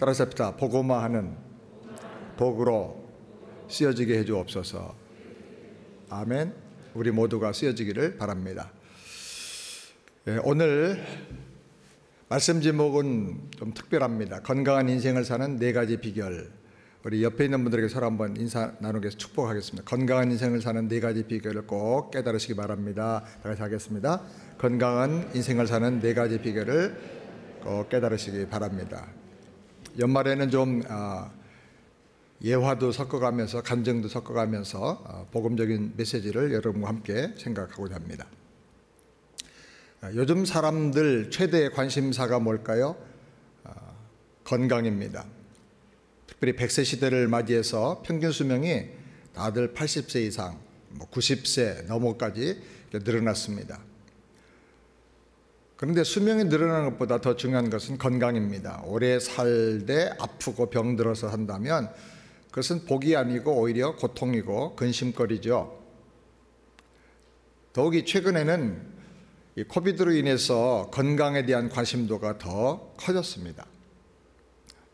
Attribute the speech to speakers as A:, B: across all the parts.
A: 따라서 합시다. 복음화하는 도구로 쓰여지게 해주옵소서. 아멘. 우리 모두가 쓰여지기를 바랍니다. 오늘 말씀 제목은 좀 특별합니다. 건강한 인생을 사는 4가지 비결. 우리 옆에 있는 분들에게 서로 한번 인사 나누기 위해서 축복하겠습니다. 건강한 인생을 사는 4가지 비결을 꼭 깨달으시기 바랍니다. 다 같이 하겠습니다. 건강한 인생을 사는 4가지 비결을 꼭 깨달으시기 바랍니다. 연말에는 좀 예화도 섞어가면서 감정도 섞어가면서 복음적인 메시지를 여러분과 함께 생각하고자 합니다. 요즘 사람들 최대의 관심사가 뭘까요? 건강입니다. 특별히 100세 시대를 맞이해서 평균 수명이 다들 80세 이상, 90세 넘어까지 늘어났습니다. 그런데 수명이 늘어나는 것보다 더 중요한 것은 건강입니다. 오래 살되 아프고 병들어서 산다면 그것은 복이 아니고 오히려 고통이고 근심거리죠. 더욱이 최근에는 이 코비드로 인해서 건강에 대한 관심도가 더 커졌습니다.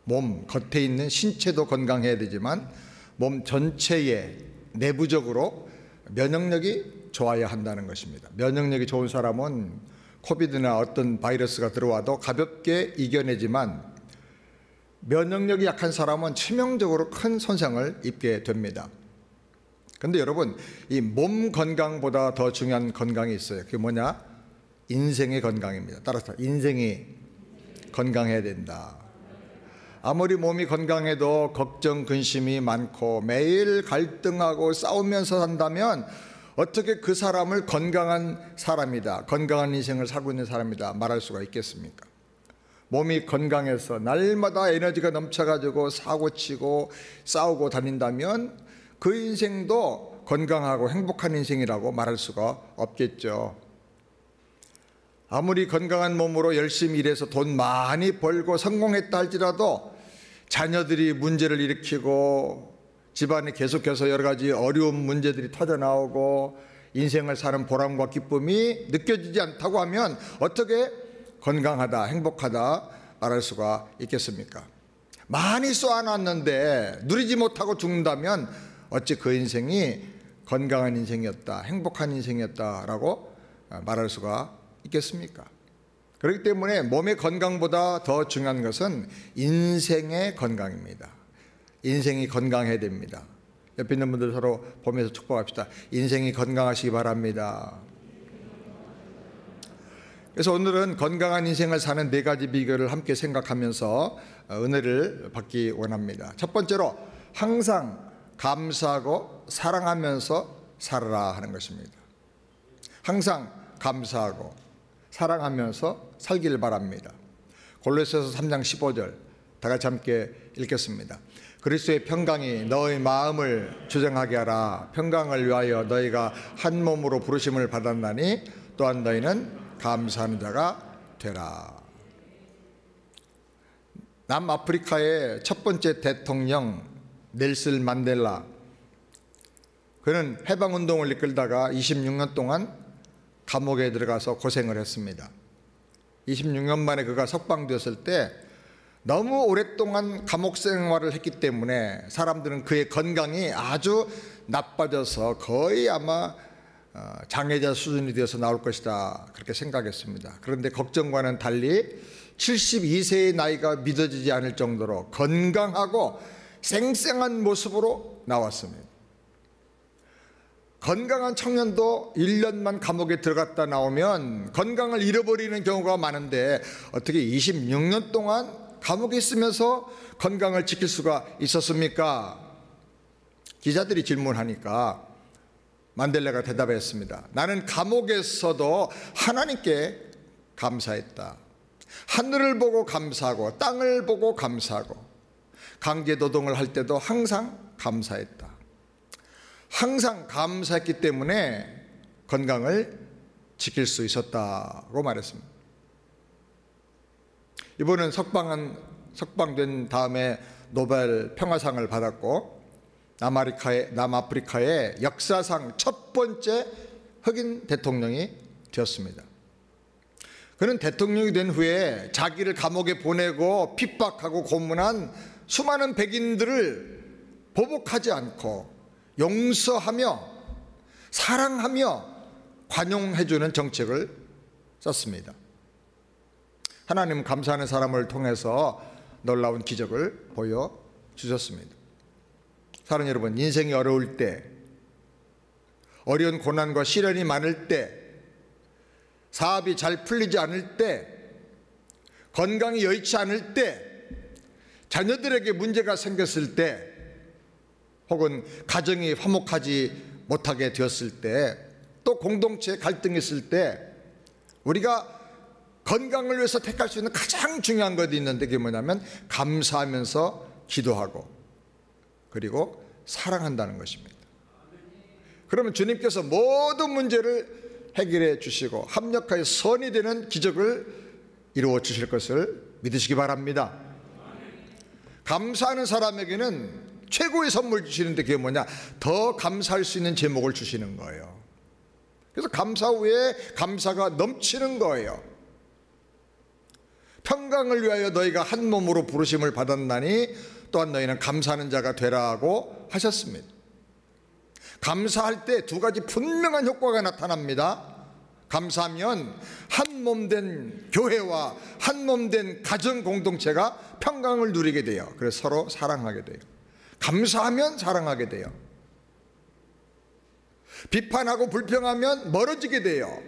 A: 몸 겉에 있는 신체도 건강해야 되지만 몸 전체에 내부적으로 면역력이 좋아야 한다는 것입니다. 면역력이 좋은 사람은 코비드나 어떤 바이러스가 들어와도 가볍게 이겨내지만 면역력이 약한 사람은 치명적으로 큰 손상을 입게 됩니다. 그런데 여러분, 이 몸 건강보다 더 중요한 건강이 있어요. 그게 뭐냐? 인생의 건강입니다. 따라서 인생이 건강해야 된다. 아무리 몸이 건강해도 걱정, 근심이 많고 매일 갈등하고 싸우면서 산다면 어떻게 그 사람을 건강한 사람이다, 건강한 인생을 살고 있는 사람이다 말할 수가 있겠습니까? 몸이 건강해서 날마다 에너지가 넘쳐가지고 사고치고 싸우고 다닌다면 그 인생도 건강하고 행복한 인생이라고 말할 수가 없겠죠. 아무리 건강한 몸으로 열심히 일해서 돈 많이 벌고 성공했다 할지라도 자녀들이 문제를 일으키고 집안에 계속해서 여러 가지 어려운 문제들이 터져나오고 인생을 사는 보람과 기쁨이 느껴지지 않다고 하면 어떻게 건강하다, 행복하다 말할 수가 있겠습니까? 많이 쏘아놨는데 누리지 못하고 죽는다면 어찌 그 인생이 건강한 인생이었다, 행복한 인생이었다라고 말할 수가 있겠습니까? 그렇기 때문에 몸의 건강보다 더 중요한 것은 인생의 건강입니다. 인생이 건강해야 됩니다. 옆에 있는 분들 서로 보면서 축복합시다. 인생이 건강하시기 바랍니다. 그래서 오늘은 건강한 인생을 사는 4가지 비결을 함께 생각하면서 은혜를 받기 원합니다. 첫 번째로 항상 감사하고 사랑하면서 살아라 하는 것입니다. 항상 감사하고 사랑하면서 살기를 바랍니다. 골로새서 3장 15절 다 같이 함께 읽겠습니다. 그리스도의 평강이 너의 마음을 주장하게 하라. 평강을 위하여 너희가 한 몸으로 부르심을 받았나니 또한 너희는 감사하는 자가 되라. 남아프리카의 첫 번째 대통령 넬슨 만델라, 그는 해방운동을 이끌다가 26년 동안 감옥에 들어가서 고생을 했습니다. 26년 만에 그가 석방되었을 때 너무 오랫동안 감옥 생활을 했기 때문에 사람들은 그의 건강이 아주 나빠져서 거의 아마 장애자 수준이 되어서 나올 것이다 그렇게 생각했습니다. 그런데 걱정과는 달리 72세의 나이가 믿어지지 않을 정도로 건강하고 쌩쌩한 모습으로 나왔습니다. 건강한 청년도 1년만 감옥에 들어갔다 나오면 건강을 잃어버리는 경우가 많은데 어떻게 26년 동안 감옥에 있으면서 건강을 지킬 수가 있었습니까? 기자들이 질문하니까 만델라가 대답했습니다. 나는 감옥에서도 하나님께 감사했다. 하늘을 보고 감사하고 땅을 보고 감사하고 강제노동을 할 때도 항상 감사했다. 항상 감사했기 때문에 건강을 지킬 수 있었다고 말했습니다. 이번은 석방된 다음에 노벨 평화상을 받았고 남아프리카의 역사상 첫 번째 흑인 대통령이 되었습니다. 그는 대통령이 된 후에 자기를 감옥에 보내고 핍박하고 고문한 수많은 백인들을 보복하지 않고 용서하며 사랑하며 관용해주는 정책을 썼습니다. 하나님은 감사하는 사람을 통해서 놀라운 기적을 보여주셨습니다. 사랑하는 여러분, 인생이 어려울 때, 어려운 고난과 시련이 많을 때, 사업이 잘 풀리지 않을 때, 건강이 여의치 않을 때, 자녀들에게 문제가 생겼을 때, 혹은 가정이 화목하지 못하게 되었을 때, 또 공동체에 갈등이 있을 때, 우리가 건강을 위해서 택할 수 있는 가장 중요한 것이 있는데 그게 뭐냐면 감사하면서 기도하고 그리고 사랑한다는 것입니다. 그러면 주님께서 모든 문제를 해결해 주시고 합력하여 선이 되는 기적을 이루어 주실 것을 믿으시기 바랍니다. 감사하는 사람에게는 최고의 선물 주시는데 그게 뭐냐? 더 감사할 수 있는 제목을 주시는 거예요. 그래서 감사 후에 감사가 넘치는 거예요. 평강을 위하여 너희가 한 몸으로 부르심을 받았나니 또한 너희는 감사하는 자가 되라고 하셨습니다. 감사할 때 두 가지 분명한 효과가 나타납니다. 감사하면 한 몸 된 교회와 한 몸 된 가정 공동체가 평강을 누리게 돼요. 그래서 서로 사랑하게 돼요. 감사하면 사랑하게 돼요. 비판하고 불평하면 멀어지게 돼요.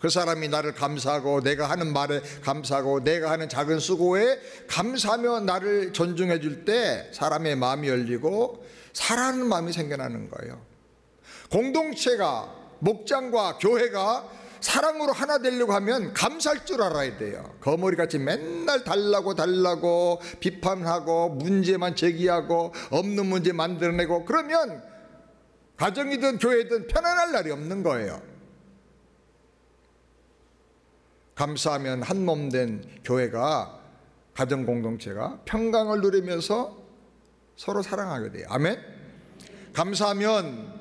A: 그 사람이 나를 감사하고 내가 하는 말에 감사하고 내가 하는 작은 수고에 감사하며 나를 존중해 줄 때 사람의 마음이 열리고 사랑하는 마음이 생겨나는 거예요. 공동체가, 목장과 교회가 사랑으로 하나 되려고 하면 감사할 줄 알아야 돼요. 거머리같이 맨날 달라고 비판하고 문제만 제기하고 없는 문제 만들어내고 그러면 가정이든 교회든 편안할 날이 없는 거예요. 감사하면 한 몸 된 교회가, 가정 공동체가 평강을 누리면서 서로 사랑하게 돼요. 아멘. 감사하면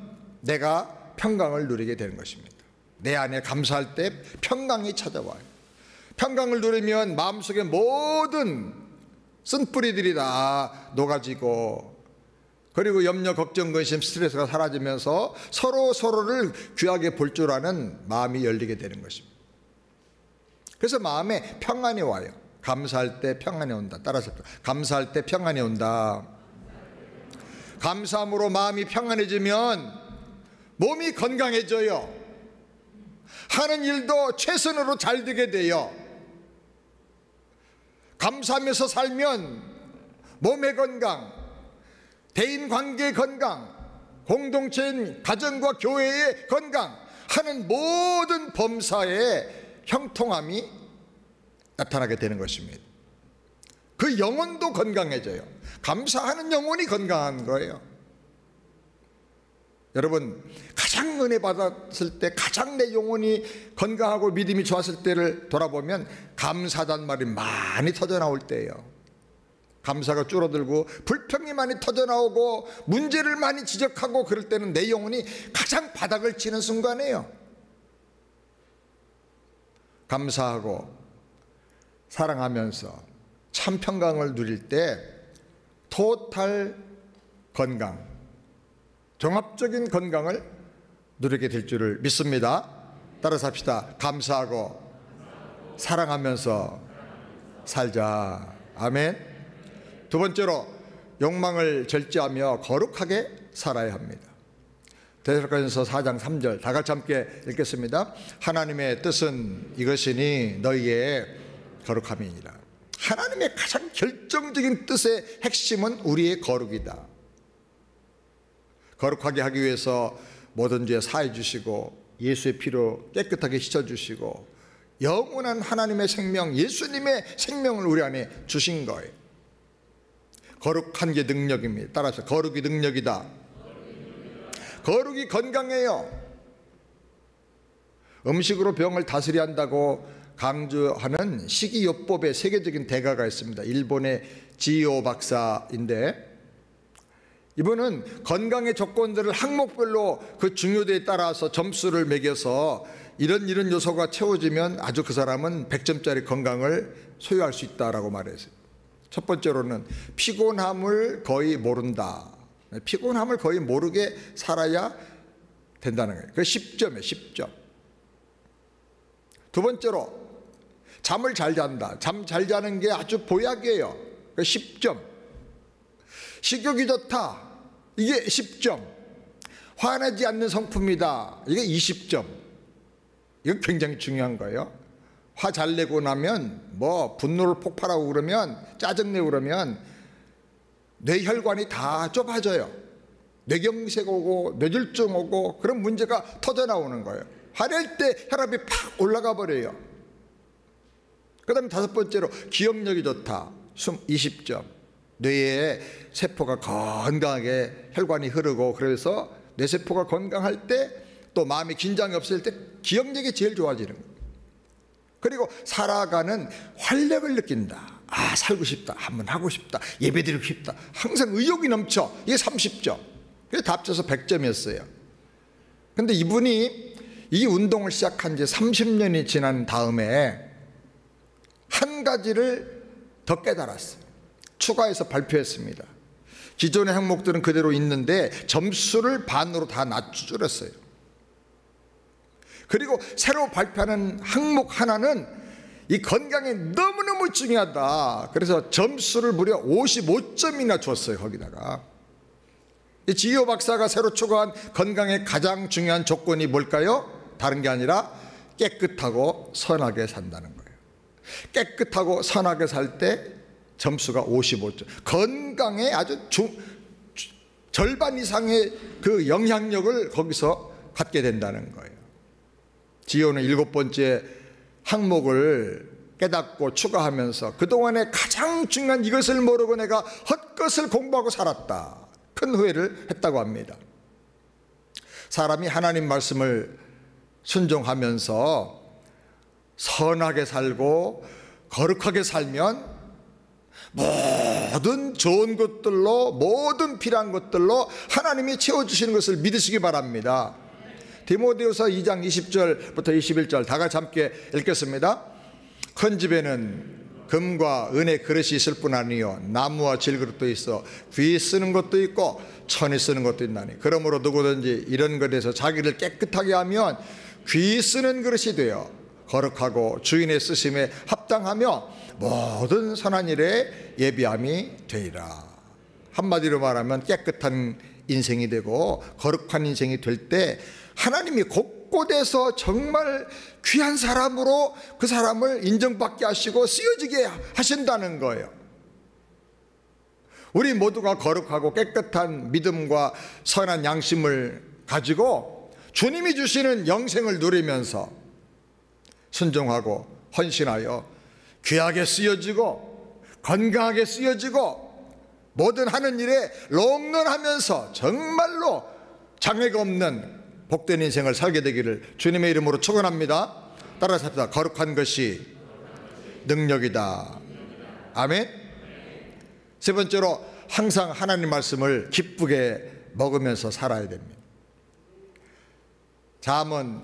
A: 내가 평강을 누리게 되는 것입니다. 내 안에 감사할 때 평강이 찾아와요. 평강을 누리면 마음속에 모든 쓴뿌리들이 다 녹아지고 그리고 염려, 걱정, 근심, 스트레스가 사라지면서 서로를 귀하게 볼 줄 아는 마음이 열리게 되는 것입니다. 그래서 마음에 평안이 와요. 감사할 때 평안이 온다. 따라서 감사할 때 평안이 온다. 감사함으로 마음이 평안해지면 몸이 건강해져요. 하는 일도 최선으로 잘 되게 돼요. 감사하면서 살면 몸의 건강, 대인관계의 건강, 공동체인 가정과 교회의 건강, 하는 모든 범사에 형통함이 나타나게 되는 것입니다. 그 영혼도 건강해져요. 감사하는 영혼이 건강한 거예요. 여러분, 가장 은혜 받았을 때, 가장 내 영혼이 건강하고 믿음이 좋았을 때를 돌아보면 감사하다는 말이 많이 터져나올 때예요. 감사가 줄어들고 불평이 많이 터져나오고 문제를 많이 지적하고 그럴 때는 내 영혼이 가장 바닥을 치는 순간이에요. 감사하고 사랑하면서 참 평강을 누릴 때 토탈 건강, 종합적인 건강을 누리게 될 줄을 믿습니다. 따라서 합시다. 감사하고 사랑하면서 살자. 아멘. 두 번째로 욕망을 절제하며 거룩하게 살아야 합니다. 데살로니가전서 4장 3절 다 같이 함께 읽겠습니다. 하나님의 뜻은 이것이니 너희의 거룩함이니라. 하나님의 가장 결정적인 뜻의 핵심은 우리의 거룩이다. 거룩하게 하기 위해서 모든 죄 사해 주시고 예수의 피로 깨끗하게 씻어주시고 영원한 하나님의 생명, 예수님의 생명을 우리 안에 주신 거예요. 거룩한 게 능력입니다. 따라서 거룩이 능력이다. 거룩이 건강해요. 음식으로 병을 다스려야 한다고 강조하는 식이요법의 세계적인 대가가 있습니다. 일본의 지오 박사인데 이분은 건강의 조건들을 항목별로 그 중요도에 따라서 점수를 매겨서 이런 요소가 채워지면 아주 그 사람은 100점짜리 건강을 소유할 수 있다라고 말했어요. 첫 번째로는 피곤함을 거의 모른다. 피곤함을 거의 모르게 살아야 된다는 거예요. 그게 10점이에요. 10점. 두 번째로 잠을 잘 잔다. 잠 잘 자는 게 아주 보약이에요. 그게 10점. 식욕이 좋다. 이게 10점. 화내지 않는 성품이다. 이게 20점. 이거 굉장히 중요한 거예요. 화 잘 내고 나면 뭐 분노를 폭발하고 그러면 짜증내고 그러면 뇌혈관이 다 좁아져요. 뇌경색 오고 뇌졸중 오고 그런 문제가 터져 나오는 거예요. 화낼 때 혈압이 팍 올라가 버려요. 그 다음에 다섯 번째로 기억력이 좋다. 20점. 뇌에 세포가 건강하게 혈관이 흐르고 그래서 뇌세포가 건강할 때 또 마음이 긴장이 없을 때 기억력이 제일 좋아지는 거예요. 그리고 살아가는 활력을 느낀다. 아, 살고 싶다. 한번 하고 싶다. 예배드리고 싶다. 항상 의욕이 넘쳐. 이게 30점. 그래서 다 합쳐서 100점이었어요. 근데 이분이 이 운동을 시작한 지 30년이 지난 다음에 한 가지를 더 깨달았어요. 추가해서 발표했습니다. 기존의 항목들은 그대로 있는데 점수를 반으로 다 낮춰줄였어요. 그리고 새로 발표하는 항목 하나는 이 건강이 너무너무 중요하다. 그래서 점수를 무려 55점이나 줬어요. 거기다가 지효 박사가 새로 추가한 건강의 가장 중요한 조건이 뭘까요? 다른 게 아니라 깨끗하고 선하게 산다는 거예요. 깨끗하고 선하게 살 때 점수가 55점. 건강의 아주 절반 이상의 그 영향력을 거기서 갖게 된다는 거예요. 지효는 7번째 항목을 깨닫고 추가하면서 그동안에 가장 중요한 이것을 모르고 내가 헛것을 공부하고 살았다. 큰 후회를 했다고 합니다. 사람이 하나님 말씀을 순종하면서 선하게 살고 거룩하게 살면 모든 좋은 것들로 모든 필요한 것들로 하나님이 채워주시는 것을 믿으시기 바랍니다. 디모데후서 2장 20절부터 21절 다 같이 함께 읽겠습니다. 큰 집에는 금과 은의 그릇이 있을 뿐 아니요 나무와 질그릇도 있어 귀 쓰는 것도 있고 천이 쓰는 것도 있나니 그러므로 누구든지 이런 것에서 자기를 깨끗하게 하면 귀 쓰는 그릇이 되어 거룩하고 주인의 쓰심에 합당하며 모든 선한 일에 예비함이 되리라. 한마디로 말하면 깨끗한 인생이 되고 거룩한 인생이 될 때 하나님이 곳곳에서 정말 귀한 사람으로 그 사람을 인정받게 하시고 쓰여지게 하신다는 거예요. 우리 모두가 거룩하고 깨끗한 믿음과 선한 양심을 가지고 주님이 주시는 영생을 누리면서 순종하고 헌신하여 귀하게 쓰여지고 건강하게 쓰여지고 모든 하는 일에 롱런하면서 정말로 장애가 없는 복된 인생을 살게 되기를 주님의 이름으로 축원합니다. 따라서 합시다. 거룩한 것이 능력이다. 아멘. 세 번째로 항상 하나님 말씀을 기쁘게 먹으면서 살아야 됩니다. 잠언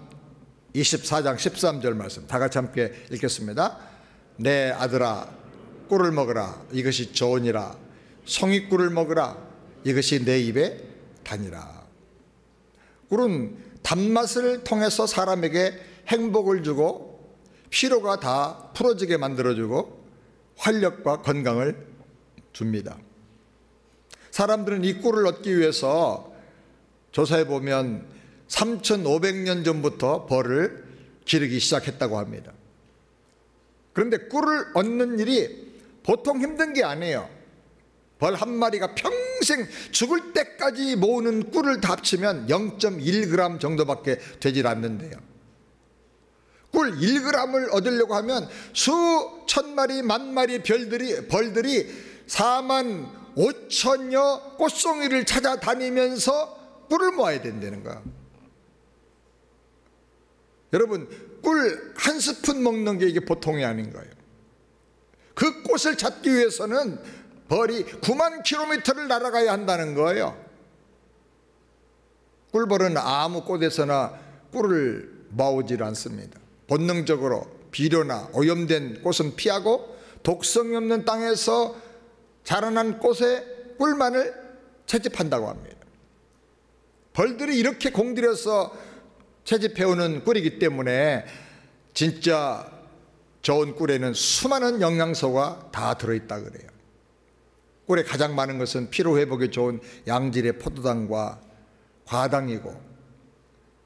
A: 24장 13절 말씀 다 같이 함께 읽겠습니다. 내 아들아 꿀을 먹으라 이것이 좋으니라 송이꿀을 먹으라 이것이 내 입에 다니라. 꿀은 단맛을 통해서 사람에게 행복을 주고 피로가 다 풀어지게 만들어주고 활력과 건강을 줍니다. 사람들은 이 꿀을 얻기 위해서 조사해 보면 3,500년 전부터 벌을 기르기 시작했다고 합니다. 그런데 꿀을 얻는 일이 보통 힘든 게 아니에요. 벌 한 마리가 평생 죽을 때까지 모으는 꿀을 다 합치면 0.1g 정도밖에 되질 않는데요. 꿀 1g을 얻으려고 하면 수천 마리 만 마리 벌들이 4만 5천여 꽃송이를 찾아다니면서 꿀을 모아야 된다는 거야. 여러분 꿀 한 스푼 먹는 게 이게 보통이 아닌 거예요. 그 꽃을 찾기 위해서는 벌이 9만 킬로미터를 날아가야 한다는 거예요. 꿀벌은 아무 꽃에서나 꿀을 모아오질 않습니다. 본능적으로 비료나 오염된 꽃은 피하고 독성이 없는 땅에서 자라난 꽃의 꿀만을 채집한다고 합니다. 벌들이 이렇게 공들여서 채집해오는 꿀이기 때문에 진짜 좋은 꿀에는 수많은 영양소가 다 들어있다 그래요. 꿀에 가장 많은 것은 피로회복에 좋은 양질의 포도당과 과당이고,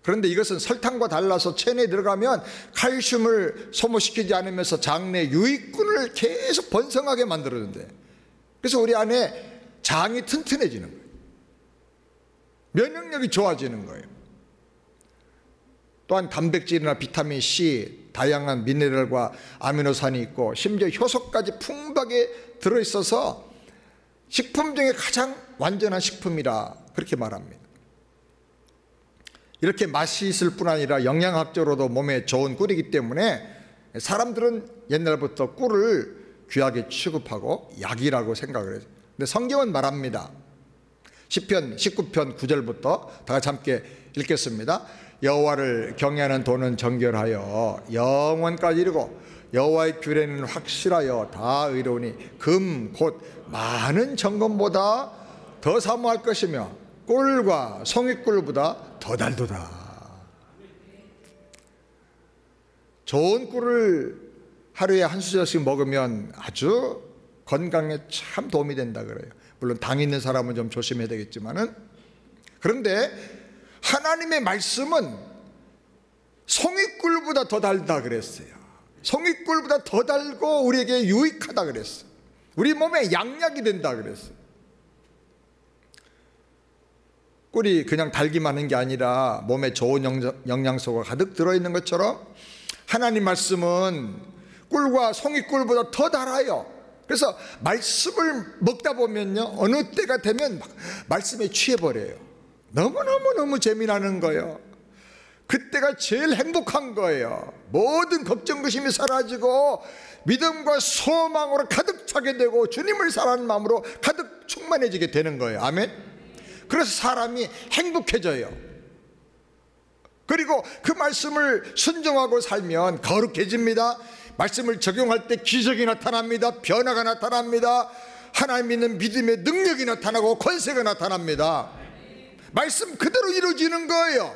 A: 그런데 이것은 설탕과 달라서 체내에 들어가면 칼슘을 소모시키지 않으면서 장내 유익균을 계속 번성하게 만들어준대. 그래서 우리 안에 장이 튼튼해지는 거예요. 면역력이 좋아지는 거예요. 또한 단백질이나 비타민 C, 다양한 미네랄과 아미노산이 있고 심지어 효소까지 풍부하게 들어있어서 식품 중에 가장 완전한 식품이라 그렇게 말합니다. 이렇게 맛이 있을 뿐 아니라 영양학적으로도 몸에 좋은 꿀이기 때문에 사람들은 옛날부터 꿀을 귀하게 취급하고 약이라고 생각을 해요. 근데 성경은 말합니다. 시편 19편 9절부터 다 같이 함께 읽겠습니다. 여호와를 경외하는 도는 정결하여 영원까지 이르고 여호와의 규례는 확실하여 다 의로우니 금 곧 많은 정금보다 더 사모할 것이며 꿀과 송이꿀보다 더 달도다. 좋은 꿀을 하루에 한 수저씩 먹으면 아주 건강에 참 도움이 된다 그래요. 물론 당 있는 사람은 좀 조심해야 되겠지만은, 그런데 하나님의 말씀은 송이꿀보다 더 달다 그랬어요. 송이꿀보다 더 달고 우리에게 유익하다 그랬어요. 우리 몸에 양약이 된다 그랬어요. 꿀이 그냥 달기만 하는 게 아니라 몸에 좋은 영양소가 가득 들어있는 것처럼 하나님 말씀은 꿀과 송이꿀보다 더 달아요. 그래서 말씀을 먹다 보면요, 어느 때가 되면 말씀에 취해버려요. 너무너무 재미나는 거예요. 그때가 제일 행복한 거예요. 모든 걱정 의심이 사라지고 믿음과 소망으로 가득 차게 되고 주님을 사랑하는 마음으로 가득 충만해지게 되는 거예요. 아멘. 그래서 사람이 행복해져요. 그리고 그 말씀을 순종하고 살면 거룩해집니다. 말씀을 적용할 때 기적이 나타납니다. 변화가 나타납니다. 하나님 믿는 믿음의 능력이 나타나고 권세가 나타납니다. 말씀 그대로 이루어지는 거예요.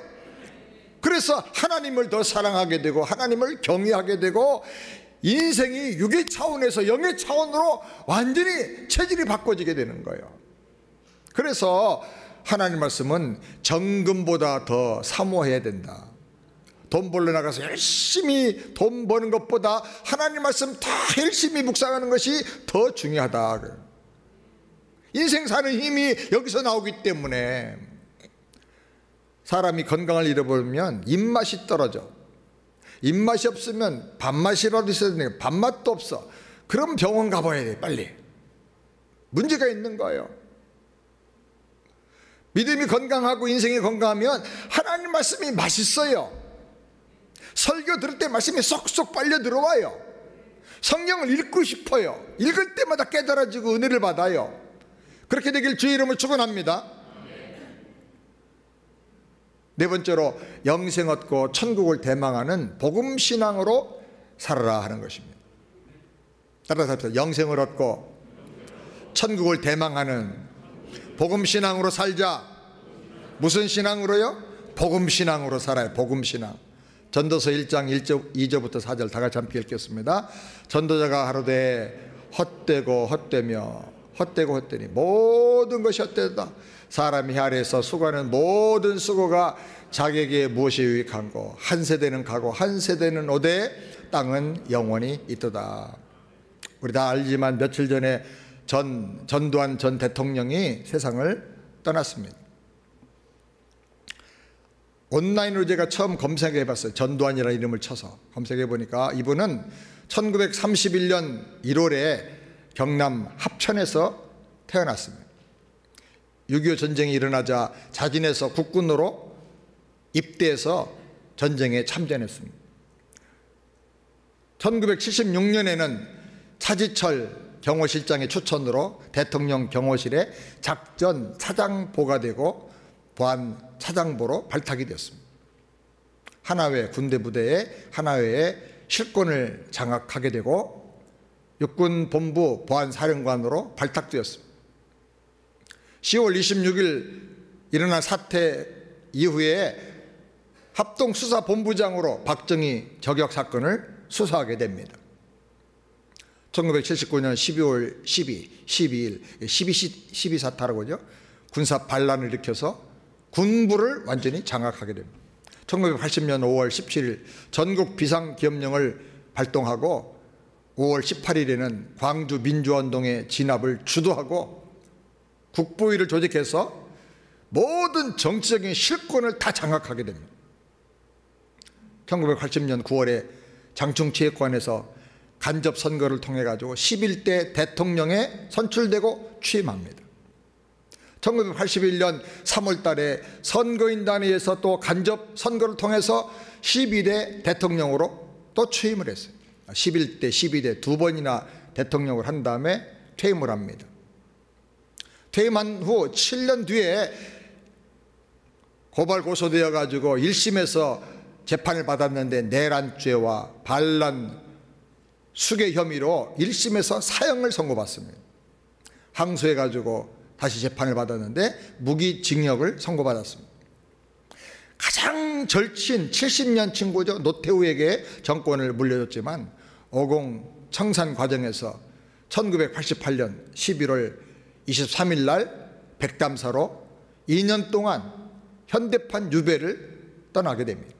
A: 그래서 하나님을 더 사랑하게 되고 하나님을 경외하게 되고 인생이 육의 차원에서 영의 차원으로 완전히 체질이 바꿔지게 되는 거예요. 그래서 하나님 말씀은 정금보다 더 사모해야 된다. 돈 벌러 나가서 열심히 돈 버는 것보다 하나님 말씀 다 열심히 묵상하는 것이 더 중요하다. 인생 사는 힘이 여기서 나오기 때문에 사람이 건강을 잃어버리면 입맛이 떨어져. 입맛이 없으면 밥맛이라도 있어야 되는데 밥맛도 없어. 그럼 병원 가봐야 돼, 빨리. 문제가 있는 거예요. 믿음이 건강하고 인생이 건강하면 하나님 말씀이 맛있어요. 설교 들을 때 말씀이 쏙쏙 빨려 들어와요. 성경을 읽고 싶어요. 읽을 때마다 깨달아지고 은혜를 받아요. 그렇게 되길 주의 이름으로 축원합니다. 네 번째로 영생 얻고 천국을 대망하는 복음신앙으로 살아라 하는 것입니다. 따라서 합시다. 영생을 얻고 천국을 대망하는 복음신앙으로 살자. 무슨 신앙으로요? 복음신앙으로 살아요. 복음신앙. 전도서 1장 2절부터 4절 다 같이 함께 읽겠습니다. 전도자가 하루되 헛되고 헛되니 모든 것이 헛되다. 사람이 아래에서 수고하는 모든 수고가 자기에게 무엇이 유익한고 한 세대는 가고 한 세대는 오되 땅은 영원히 있도다. 우리 다 알지만 며칠 전에 전두환 전 대통령이 세상을 떠났습니다. 온라인으로 제가 처음 검색해 봤어요. 전두환이라는 이름을 쳐서 검색해 보니까 이분은 1931년 1월에 경남 합천에서 태어났습니다. 6.25 전쟁이 일어나자 자진해서 국군으로 입대해서 전쟁에 참전했습니다. 1976년에는 차지철 경호실장의 추천으로 대통령 경호실의 작전 차장보가 되고 보안 차장보로 발탁이 되었습니다. 하나회 군대 부대의 하나회의 실권을 장악하게 되고 육군본부 보안사령관으로 발탁되었습니다. 10월 26일 일어난 사태 이후에 합동수사본부장으로 박정희 저격 사건을 수사하게 됩니다. 1979년 12월 12일 12 사태라고 하죠. 군사 반란을 일으켜서 군부를 완전히 장악하게 됩니다. 1980년 5월 17일 전국 비상기업령을 발동하고 5월 18일에는 광주 민주화운동의 진압을 주도하고 국부위를 조직해서 모든 정치적인 실권을 다 장악하게 됩니다. 1980년 9월에 장충체육관에서 간접 선거를 통해 가지고 11대 대통령에 선출되고 취임합니다. 1981년 3월 달에 선거인단위에서 또 간접 선거를 통해서 12대 대통령으로 또 취임을 했어요. 11대, 12대 두 번이나 대통령을 한 다음에 퇴임을 합니다. 퇴임한 후 7년 뒤에 고발 고소되어 가지고 1심에서 재판을 받았는데 내란죄와 반란 수괴 혐의로 1심에서 사형을 선고받습니다. 항소해 가지고 다시 재판을 받았는데 무기징역을 선고받았습니다. 가장 절친 70년 친구죠. 노태우에게 정권을 물려줬지만 오공 청산 과정에서 1988년 11월 23일 날 백담사로 2년 동안 현대판 유배를 떠나게 됩니다.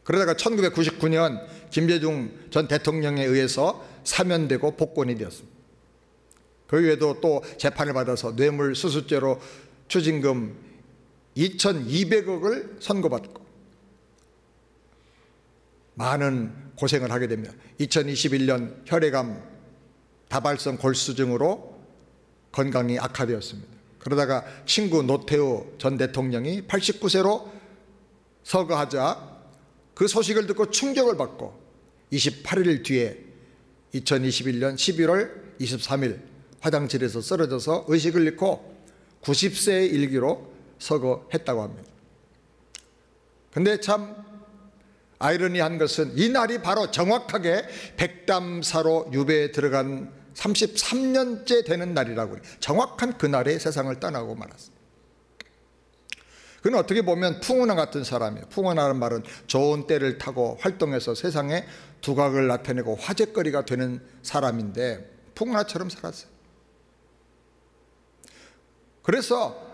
A: 그러다가 1999년 김대중 전 대통령에 의해서 사면되고 복권이 되었습니다. 그 외에도 또 재판을 받아서 뇌물수수죄로 추징금 2,200억을 선고받고 많은 고생을 하게 됩니다. 2021년 혈액암 다발성 골수증으로 건강이 악화되었습니다. 그러다가 친구 노태우 전 대통령이 89세로 서거하자 그 소식을 듣고 충격을 받고 28일 뒤에 2021년 11월 23일 화장실에서 쓰러져서 의식을 잃고 90세의 일기로 서거했다고 합니다. 근데 참 아이러니한 것은 이 날이 바로 정확하게 백담사로 유배에 들어간 33년째 되는 날이라고, 정확한 그날에 세상을 떠나고 말았습니다. 그는 어떻게 보면 풍운하 같은 사람이에요. 풍운하는 말은 좋은 때를 타고 활동해서 세상에 두각을 나타내고 화제거리가 되는 사람인데 풍운하처럼 살았어요. 그래서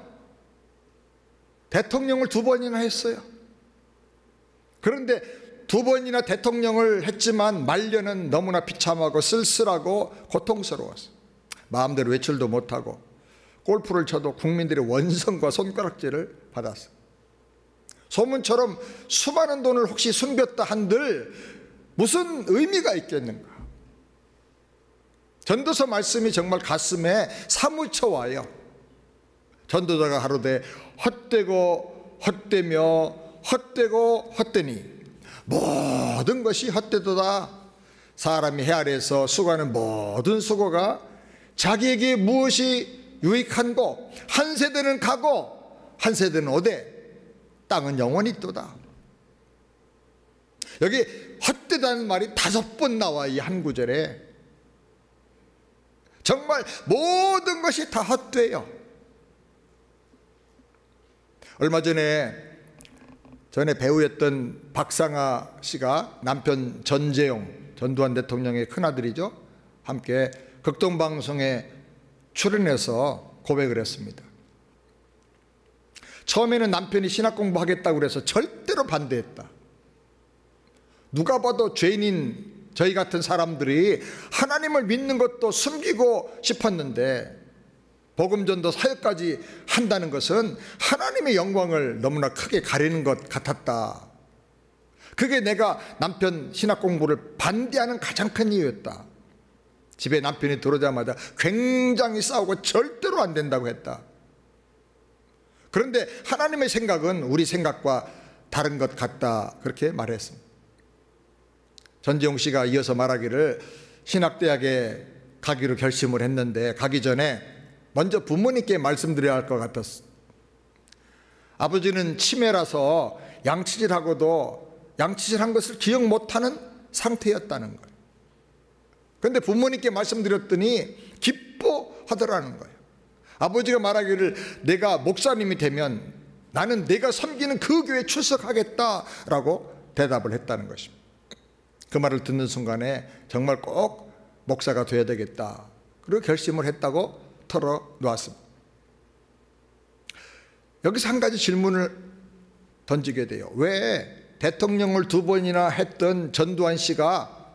A: 대통령을 2번이나 했어요. 그런데 2번이나 대통령을 했지만 말년은 너무나 비참하고 쓸쓸하고 고통스러웠어요. 마음대로 외출도 못하고 골프를 쳐도 국민들의 원성과 손가락질을 받았어요. 소문처럼 수많은 돈을 혹시 숨겼다 한들 무슨 의미가 있겠는가. 전도서 말씀이 정말 가슴에 사무쳐 와요. 전도자가 가로되 헛되고 헛되며 헛되고 헛되니 모든 것이 헛되도다. 사람이 해 아래에서 수고하는 모든 수고가 자기에게 무엇이 유익한고 한 세대는 가고 한 세대는 오되 땅은 영원히 있도다. 여기 헛되다는 말이 5번 나와. 이 한 구절에 정말 모든 것이 다 헛돼요. 얼마 전에 배우였던 박상아 씨가 남편 전재용 전두환 대통령의 큰아들이죠. 함께 극동방송에 출연해서 고백을 했습니다. 처음에는 남편이 신학 공부하겠다고 그래서 절대로 반대했다. 누가 봐도 죄인인 저희 같은 사람들이 하나님을 믿는 것도 숨기고 싶었는데 복음전도 사역까지 한다는 것은 하나님의 영광을 너무나 크게 가리는 것 같았다. 그게 내가 남편 신학 공부를 반대하는 가장 큰 이유였다. 집에 남편이 들어오자마자 굉장히 싸우고 절대로 안 된다고 했다. 그런데 하나님의 생각은 우리 생각과 다른 것 같다. 그렇게 말했습니다. 전재용 씨가 이어서 말하기를 신학대학에 가기로 결심을 했는데 가기 전에 먼저 부모님께 말씀드려야 할 것 같았어. 아버지는 치매라서 양치질한 것을 기억 못하는 상태였다는 거예요. 그런데 부모님께 말씀드렸더니 기뻐하더라는 거예요. 아버지가 말하기를 내가 목사님이 되면 나는 내가 섬기는 그 교회에 출석하겠다라고 대답을 했다는 것입니다. 그 말을 듣는 순간에 정말 꼭 목사가 돼야 되겠다, 그리고 결심을 했다고 털어놓았습니다. 여기서 한 가지 질문을 던지게 돼요. 왜 대통령을 2번이나 했던 전두환 씨가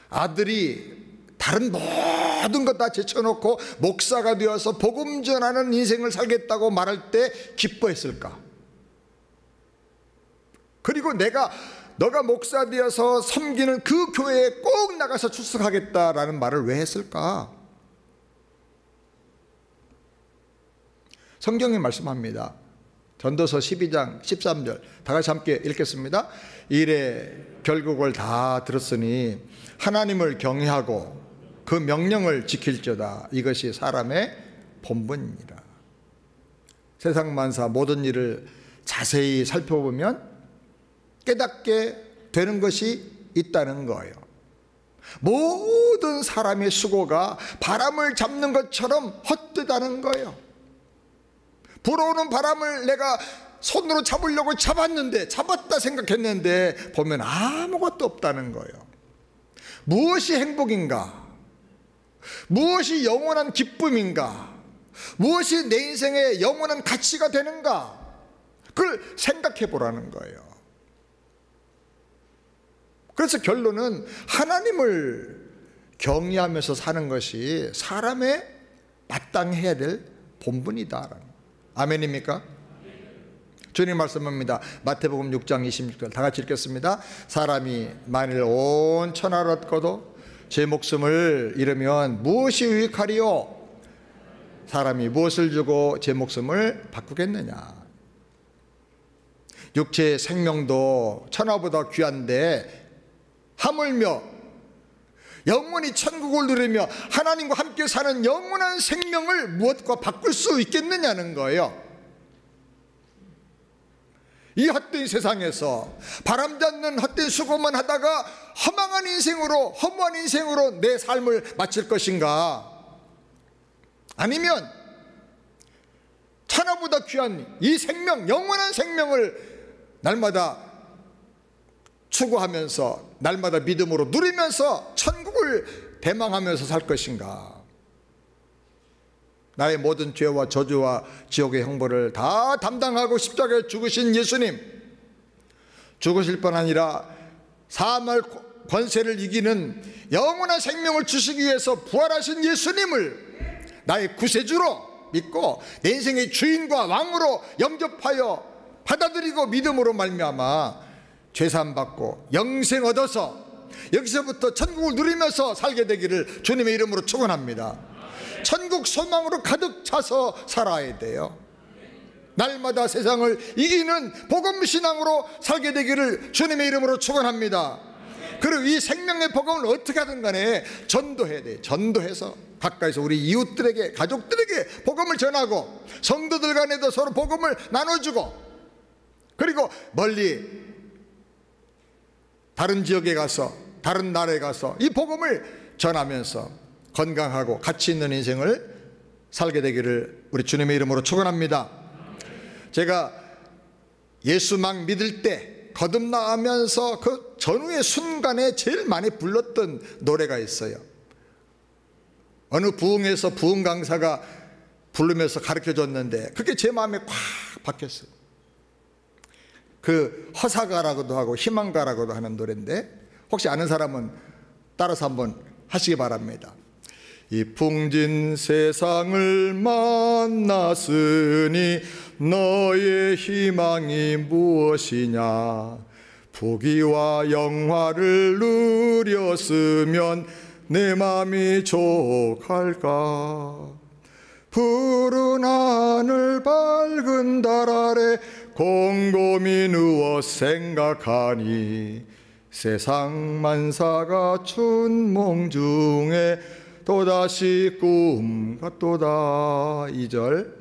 A: 아들이 다른 모든 것 다 제쳐놓고 목사가 되어서 복음 전하는 인생을 살겠다고 말할 때 기뻐했을까? 그리고 너가 목사 되어서 섬기는 그 교회에 꼭 나가서 출석하겠다라는 말을 왜 했을까? 성경이 말씀합니다. 전도서 12장 13절 다 같이 함께 읽겠습니다. 이래 결국을 다 들었으니 하나님을 경외하고 그 명령을 지킬지어다. 이것이 사람의 본분이니라. 세상 만사 모든 일을 자세히 살펴보면 깨닫게 되는 것이 있다는 거예요. 모든 사람의 수고가 바람을 잡는 것처럼 헛되다는 거예요. 불어오는 바람을 내가 손으로 잡으려고 잡았다 생각했는데 보면 아무것도 없다는 거예요. 무엇이 행복인가? 무엇이 영원한 기쁨인가? 무엇이 내 인생의 영원한 가치가 되는가? 그걸 생각해 보라는 거예요. 그래서 결론은 하나님을 경외하면서 사는 것이 사람의 마땅해야 될 본분이다. 아멘입니까? 주님 말씀합니다. 마태복음 6장 26절 다 같이 읽겠습니다. 사람이 만일 온 천하를 얻고도 제 목숨을 잃으면 무엇이 유익하리요? 사람이 무엇을 주고 제 목숨을 바꾸겠느냐? 육체의 생명도 천하보다 귀한데 하물며 영원히 천국을 누리며 하나님과 함께 사는 영원한 생명을 무엇과 바꿀 수 있겠느냐는 거예요. 이 헛된 세상에서 바람잡는 헛된 수고만 하다가 허망한 인생으로, 허무한 인생으로 내 삶을 마칠 것인가? 아니면 천하보다 귀한 이 생명, 영원한 생명을 날마다 추구하면서 날마다 믿음으로 누리면서 천국을 대망하면서 살 것인가? 나의 모든 죄와 저주와 지옥의 형벌을 다 담당하고 십자가에 죽으신 예수님, 죽으실 뿐 아니라 사망의 권세를 이기는 영원한 생명을 주시기 위해서 부활하신 예수님을 나의 구세주로 믿고 내 인생의 주인과 왕으로 영접하여 받아들이고 믿음으로 말미암아 죄사함 받고 영생 얻어서 여기서부터 천국을 누리면서 살게 되기를 주님의 이름으로 축원합니다. 천국 소망으로 가득 차서 살아야 돼요. 날마다 세상을 이기는 복음신앙으로 살게 되기를 주님의 이름으로 축원합니다. 그리고 이 생명의 복음을 어떻게 하든 간에 전도해야 돼요. 전도해서 가까이서 우리 이웃들에게, 가족들에게 복음을 전하고 성도들 간에도 서로 복음을 나눠주고, 그리고 멀리 다른 지역에 가서, 다른 나라에 가서 이 복음을 전하면서 건강하고 가치 있는 인생을 살게 되기를 우리 주님의 이름으로 축원합니다. 제가 예수 막 믿을 때 거듭나면서 그 전후의 순간에 제일 많이 불렀던 노래가 있어요. 어느 부흥에서 부흥 강사가 부르면서 가르쳐줬는데 그게 제 마음에 콱 박혔어요. 그 허사가라고도 하고 희망가라고도 하는 노래인데 혹시 아는 사람은 따라서 한번 하시기 바랍니다. 이 풍진 세상을 만났으니 너의 희망이 무엇이냐? 부귀와 영화를 누렸으면 내 맘이 족할까? 푸른 하늘 밝은 달 아래 곰곰이 누워 생각하니 세상 만사가 춘몽 중에 또다시 꿈 같도다. 2절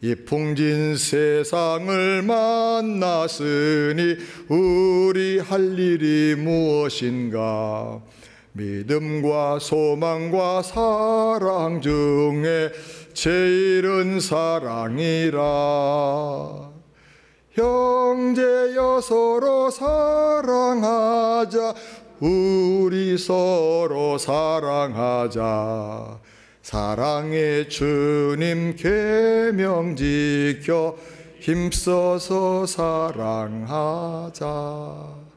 A: 이 풍진 세상을 만났으니 우리 할 일이 무엇인가? 믿음과 소망과 사랑 중에 제일은 사랑이라. 형제여 서로 사랑하자. 우리 서로 사랑하자. 사랑의 주님 계명 지켜 힘써서 사랑하자.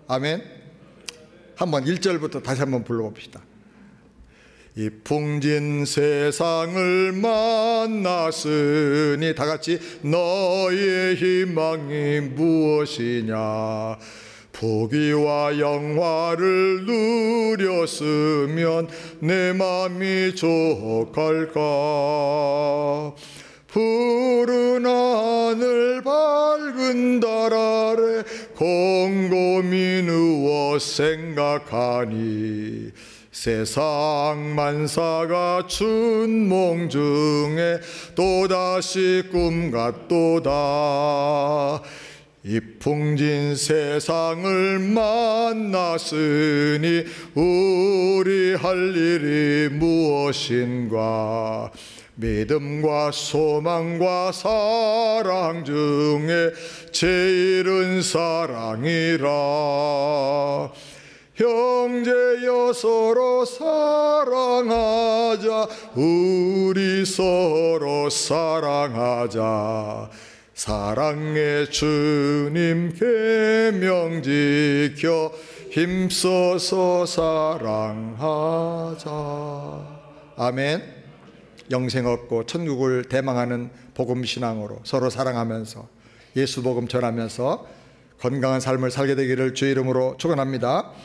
A: 아멘. 한번 1절부터 다시 한번 불러봅시다. 이 풍진 세상을 만났으니 다 같이 너의 희망이 무엇이냐? 부귀와 영화를 누렸으면 내 맘이 족할까? 푸른 하늘 밝은 달 아래 곰곰이 누워 생각하니 세상 만사가 춘몽 중에 또다시 꿈 같도다. 이 풍진 세상을 만났으니 우리 할 일이 무엇인가? 믿음과 소망과 사랑 중에 제일은 사랑이라. 형제여 서로 사랑하자. 우리 서로 사랑하자. 사랑의 주님 계명 지켜 힘써서 사랑하자. 아멘. 영생 얻고 천국을 대망하는 복음 신앙으로 서로 사랑하면서 예수 복음 전하면서 건강한 삶을 살게 되기를 주의 이름으로 축원합니다.